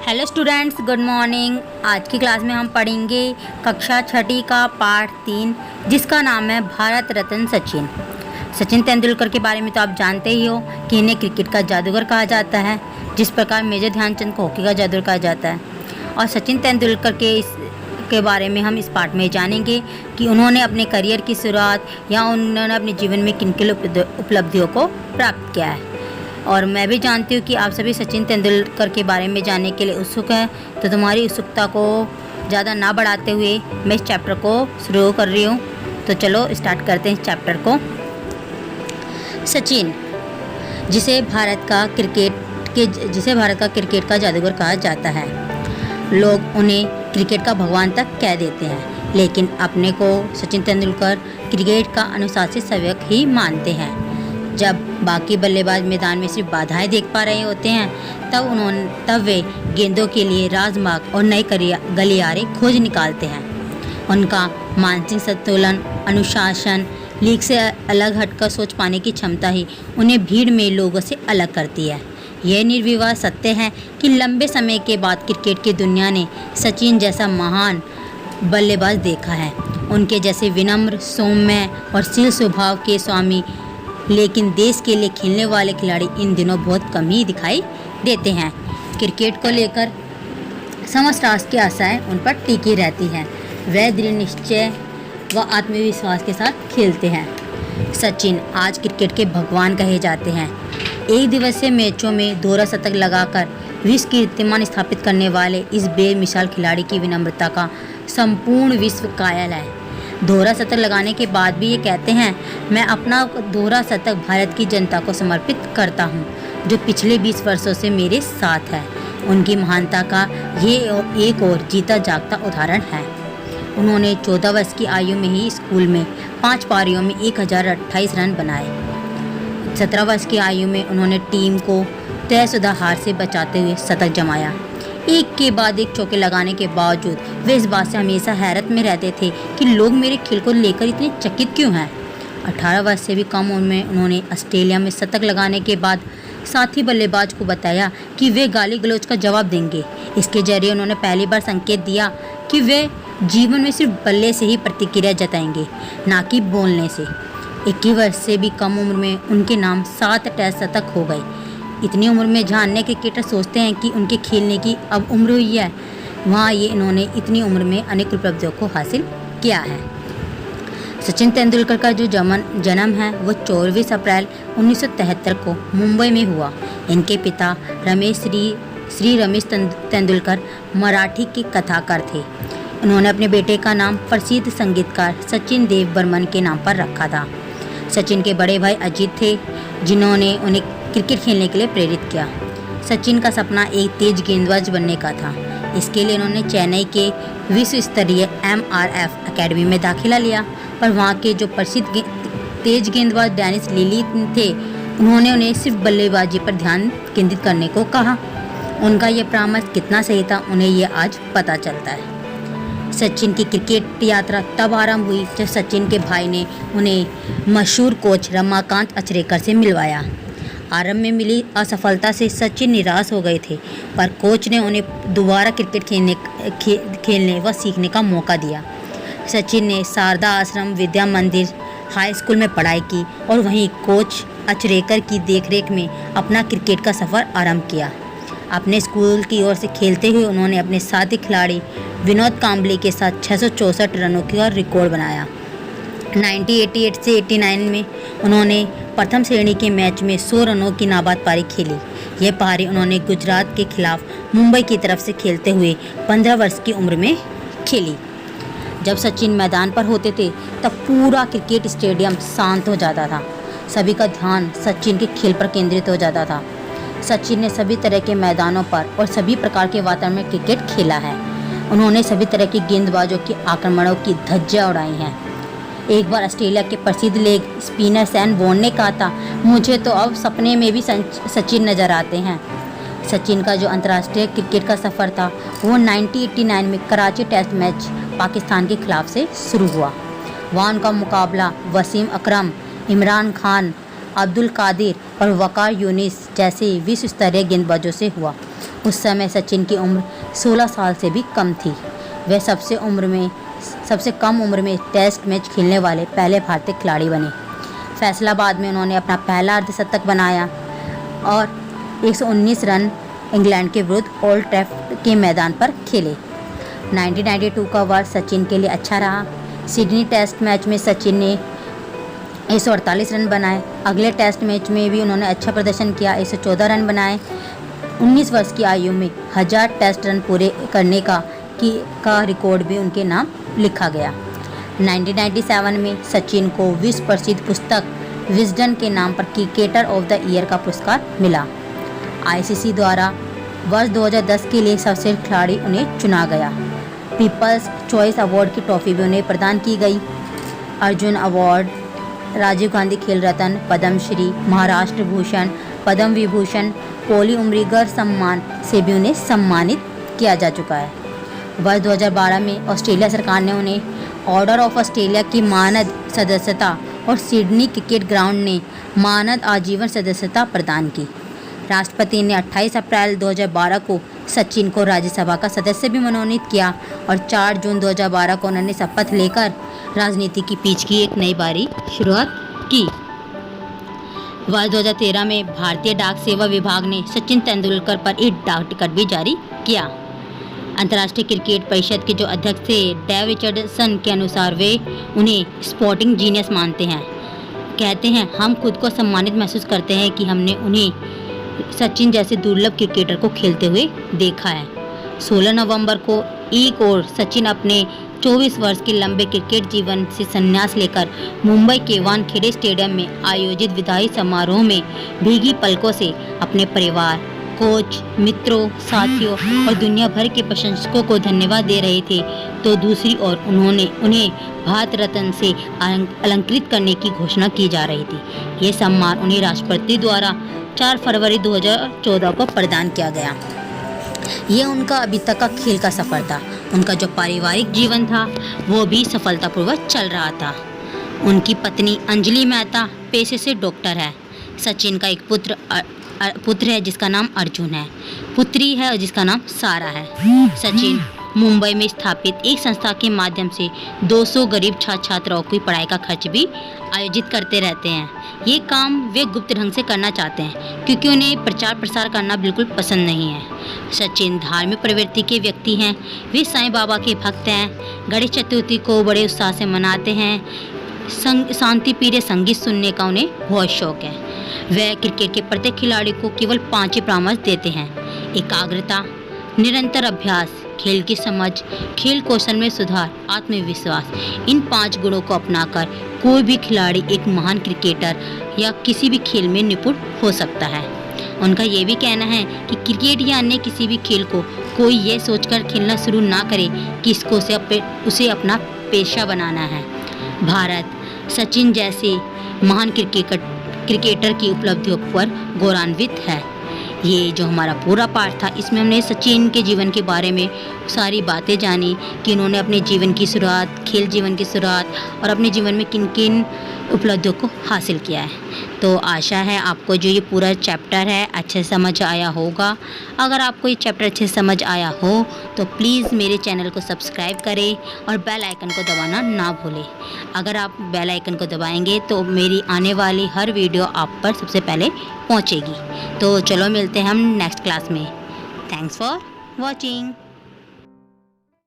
Hello students, good morning. आज की class में हम पढ़ेंगे कक्षा छठी का पाठ 3, जिसका नाम है भारत रत्न सचिन। सचिन तेंदुलकर के बारे में तो आप जानते ही हो कि इन्हें क्रिकेट का जादूगर कहा जाता है, जिस प्रकार मेजर ध्यानचंद को हॉकी का जादूगर कहा जाता है। और सचिन तेंदुलकर के बारे में हम इस पाठ में जानेंगे कि उन्होंने अपने करियर की शुरुआत या उन्होंने अपने जीवन में किन किन उपलब्धियों को प्राप्त किया है। और मैं भी जानती हूँ कि आप सभी सचिन तेंदुलकर के बारे में जानने के लिए उत्सुक हैं, तो तुम्हारी उत्सुकता को ज़्यादा ना बढ़ाते हुए मैं इस चैप्टर को शुरू कर रही हूँ। तो चलो स्टार्ट करते हैं इस चैप्टर को। सचिन, जिसे भारत का क्रिकेट का जादूगर कहा जाता है। लोग उन्हें क्रिकेट का भगवान तक कह देते हैं, लेकिन अपने को सचिन तेंदुलकर क्रिकेट का अनुशासित सेवक ही मानते हैं। जब बाकी बल्लेबाज मैदान में सिर्फ बाधाएं देख पा रहे होते हैं, तब वे गेंदों के लिए राजमार्ग और नए गलियारे खोज निकालते हैं। उनका मानसिक संतुलन, अनुशासन, लीग से अलग हटकर सोच पाने की क्षमता ही उन्हें भीड़ में लोगों से अलग करती है। यह निर्विवाद सत्य है कि लंबे समय के बाद क्रिकेट की दुनिया ने सचिन जैसा महान बल्लेबाज देखा है। उनके जैसे विनम्र, सौम्य और शील स्वभाव के स्वामी लेकिन देश के लिए खेलने वाले खिलाड़ी इन दिनों बहुत कम ही दिखाई देते हैं। क्रिकेट को लेकर समस्त राष्ट्र की आशाएं उन पर टिकी रहती हैं। वे दृढ़ निश्चय व आत्मविश्वास के साथ खेलते हैं। सचिन आज क्रिकेट के भगवान कहे जाते हैं। एक दिवसीय मैचों में दोहरा शतक लगाकर विश्व कीर्तिमान स्थापित करने वाले इस बेमिसाल खिलाड़ी की विनम्रता का संपूर्ण विश्व कायल है। दोहरा शतक लगाने के बाद भी ये कहते हैं, मैं अपना दोहरा शतक भारत की जनता को समर्पित करता हूँ, जो पिछले 20 वर्षों से मेरे साथ है। उनकी महानता का ये एक और जीता जागता उदाहरण है। उन्होंने 14 वर्ष की आयु में ही स्कूल में 5 पारियों में 1028 रन बनाए। 17 वर्ष की आयु में उन्होंने टीम को तयशुदा हार से बचाते हुए शतक जमाया। एक के बाद एक चौके लगाने के बावजूद वे इस बात से हमेशा हैरत में रहते थे कि लोग मेरे खेल को लेकर इतने चकित क्यों हैं। 18 वर्ष से भी कम उम्र में उन्होंने ऑस्ट्रेलिया में शतक लगाने के बाद साथी बल्लेबाज को बताया कि वे गाली गलौज का जवाब देंगे। इसके जरिए उन्होंने पहली बार संकेत दिया कि वे जीवन में सिर्फ बल्ले से ही प्रतिक्रिया जताएंगे, ना कि बोलने से। 21 वर्ष से भी कम उम्र में उनके नाम 7 टेस्ट शतक हो गए। इतनी उम्र में जहाँ अन्य क्रिकेटर सोचते हैं कि उनके खेलने की अब उम्र हुई है, वहाँ इन्होंने इतनी उम्र में अनेक उपलब्धियों को हासिल किया है। सचिन तेंदुलकर का जो जन्म है वो 24 अप्रैल 1973 को मुंबई में हुआ। इनके पिता श्री रमेश तेंदुलकर मराठी के कथाकार थे। उन्होंने अपने बेटे का नाम प्रसिद्ध संगीतकार सचिन देव बर्मन के नाम पर रखा था। सचिन के बड़े भाई अजीत थे, जिन्होंने उन्हें क्रिकेट खेलने के लिए प्रेरित किया। सचिन का सपना एक तेज गेंदबाज बनने का था। इसके लिए उन्होंने चेन्नई के विश्व स्तरीय MRF अकेडमी में दाखिला लिया, पर वहाँ के जो प्रसिद्ध तेज गेंदबाज डेनिस लिली थे, उन्होंने उन्हें सिर्फ बल्लेबाजी पर ध्यान केंद्रित करने को कहा। उनका यह परामर्श कितना सही था, उन्हें यह आज पता चलता है। सचिन की क्रिकेट यात्रा तब आरंभ हुई जब सचिन के भाई ने उन्हें मशहूर कोच रमाकांत अचरेकर से मिलवाया। आरंभ में मिली असफलता से सचिन निराश हो गए थे, पर कोच ने उन्हें दोबारा क्रिकेट खेलने व सीखने का मौका दिया। सचिन ने शारदा आश्रम विद्या मंदिर हाई स्कूल में पढ़ाई की और वहीं कोच अचरेकर की देखरेख में अपना क्रिकेट का सफ़र आरंभ किया। अपने स्कूल की ओर से खेलते हुए उन्होंने अपने साथी खिलाड़ी विनोद कांबले के साथ 664 रनों का रिकॉर्ड बनाया। 1988 से 89 में उन्होंने प्रथम श्रेणी के मैच में 100 रनों की नाबाद पारी खेली। यह पारी उन्होंने गुजरात के खिलाफ मुंबई की तरफ से खेलते हुए 15 वर्ष की उम्र में खेली। जब सचिन मैदान पर होते थे तब पूरा क्रिकेट स्टेडियम शांत हो जाता था। सभी का ध्यान सचिन के खेल पर केंद्रित हो जाता था। सचिन ने सभी तरह के मैदानों पर और सभी प्रकार के वातावरण में क्रिकेट खेला है। उन्होंने सभी तरह के गेंदबाजों के आक्रमणों की धज्जियां उड़ाई हैं। एक बार ऑस्ट्रेलिया के प्रसिद्ध लेग स्पिनर सैन बॉर्न ने कहा था, मुझे तो अब सपने में भी सचिन नज़र आते हैं। सचिन का जो अंतर्राष्ट्रीय क्रिकेट का सफ़र था वो 1989 में कराची टेस्ट मैच पाकिस्तान के खिलाफ से शुरू हुआ। वहाँ उनका मुकाबला वसीम अकरम, इमरान खान, अब्दुल कादिर और वकार यूनिस जैसे विश्व स्तरीय गेंदबाजों से हुआ। उस समय सचिन की उम्र 16 साल से भी कम थी। वह सबसे कम उम्र में टेस्ट मैच खेलने वाले पहले भारतीय खिलाड़ी बने। फैसलाबाद में उन्होंने अपना पहला अर्धशतक बनाया और 119 रन इंग्लैंड के विरुद्ध ओल्ड ट्रैफर्ड के मैदान पर खेले। 1992 का वर्ष सचिन के लिए अच्छा रहा। सिडनी टेस्ट मैच में सचिन ने 148 रन बनाए। अगले टेस्ट मैच में भी उन्होंने अच्छा प्रदर्शन किया, 114 रन बनाए। 19 वर्ष की आयु में 1000 टेस्ट रन पूरे करने का रिकॉर्ड भी उनके नाम लिखा गया। 1997 में सचिन को विश्व प्रसिद्ध पुस्तक विजडन के नाम पर क्रिकेटर ऑफ द ईयर का पुरस्कार मिला। आईसीसी द्वारा वर्ष 2010 के लिए सर्वश्रेष्ठ खिलाड़ी उन्हें चुना गया। पीपल्स चॉइस अवार्ड की ट्रॉफी भी उन्हें प्रदान की गई। अर्जुन अवार्ड, राजीव गांधी खेल रत्न, पद्मश्री, महाराष्ट्र भूषण, पद्म विभूषण, पोली उम्रीगर सम्मान से भी उन्हें सम्मानित किया जा चुका है। वर्ष 2012 में ऑस्ट्रेलिया सरकार ने उन्हें ऑर्डर ऑफ ऑस्ट्रेलिया की मानद सदस्यता और सिडनी क्रिकेट ग्राउंड ने मानद आजीवन सदस्यता प्रदान की। राष्ट्रपति ने 28 अप्रैल 2012 को सचिन को राज्यसभा का सदस्य भी मनोनीत किया और 4 जून 2012 को उन्होंने शपथ लेकर राजनीति की पीच की एक नई बारी शुरुआत की। वर्ष 2013 में भारतीय डाक सेवा विभाग ने सचिन तेंदुलकर पर एक डाक टिकट भी जारी किया। अंतर्राष्ट्रीय क्रिकेट परिषद के जो अध्यक्ष थे डेव रिचर्डसन के अनुसार वे उन्हें स्पोर्टिंग जीनियस मानते हैं। कहते हैं, हम खुद को सम्मानित महसूस करते हैं कि हमने उन्हें सचिन जैसे दुर्लभ क्रिकेटर को खेलते हुए देखा है। 16 नवंबर को एक और सचिन अपने 24 वर्ष के लंबे क्रिकेट जीवन से संन्यास लेकर मुंबई के वानखेड़े स्टेडियम में आयोजित विदाई समारोह में भीगी पलकों से अपने परिवार, कोच, मित्रों, साथियों और दुनिया भर के प्रशंसकों को धन्यवाद दे रहे थे, तो दूसरी ओर उन्हें भारत रत्न से अलंकृत करने की घोषणा की जा रही थी। ये सम्मान उन्हें राष्ट्रपति द्वारा 4 फरवरी 2014 को प्रदान किया गया। ये उनका अभी तक का खेल का सफ़र था। उनका जो पारिवारिक जीवन था वो भी सफलतापूर्वक चल रहा था। उनकी पत्नी अंजलि मेहता पेशे से डॉक्टर है। सचिन का एक पुत्र है जिसका नाम अर्जुन है, पुत्री है और जिसका नाम सारा है। सचिन मुंबई में स्थापित एक संस्था के माध्यम से 200 गरीब छात्र छात्राओं की पढ़ाई का खर्च भी आयोजित करते रहते हैं। ये काम वे गुप्त ढंग से करना चाहते हैं क्योंकि उन्हें प्रचार प्रसार करना बिल्कुल पसंद नहीं है। सचिन धार्मिक प्रवृत्ति के व्यक्ति हैं। वे साईं बाबा के भक्त हैं। गणेश चतुर्थी को बड़े उत्साह से मनाते हैं। शांति प्रिय संगीत सुनने का उन्हें बहुत शौक है। वह क्रिकेट के प्रत्येक खिलाड़ी को केवल 5 ही परामर्श देते हैं: एकाग्रता, निरंतर अभ्यास, खेल की समझ, खेल कौशल में सुधार, आत्मविश्वास। इन 5 गुणों को अपनाकर कोई भी खिलाड़ी एक महान क्रिकेटर या किसी भी खेल में निपुण हो सकता है। उनका ये भी कहना है कि क्रिकेट या अन्य किसी भी खेल को कोई ये सोचकर खेलना शुरू ना करे कि उसे अपना पेशा बनाना है। भारत सचिन जैसे महान क्रिकेटर की उपलब्धियों पर गौरवान्वित है। ये जो हमारा पूरा पाठ था, इसमें हमने सचिन के जीवन के बारे में सारी बातें जानी कि उन्होंने अपने जीवन की शुरुआत, खेल जीवन की शुरुआत और अपने जीवन में किन किन उपलब्धियों को हासिल किया है। तो आशा है आपको जो ये पूरा चैप्टर है अच्छे से समझ आया होगा। अगर आपको ये चैप्टर अच्छे से समझ आया हो तो प्लीज़ मेरे चैनल को सब्सक्राइब करें और बेल आइकन को दबाना ना भूलें। अगर आप बेल आइकन को दबाएंगे तो मेरी आने वाली हर वीडियो आप पर सबसे पहले पहुंचेगी। तो चलो मिलते हैं हम नेक्स्ट क्लास में। Thanks for watching.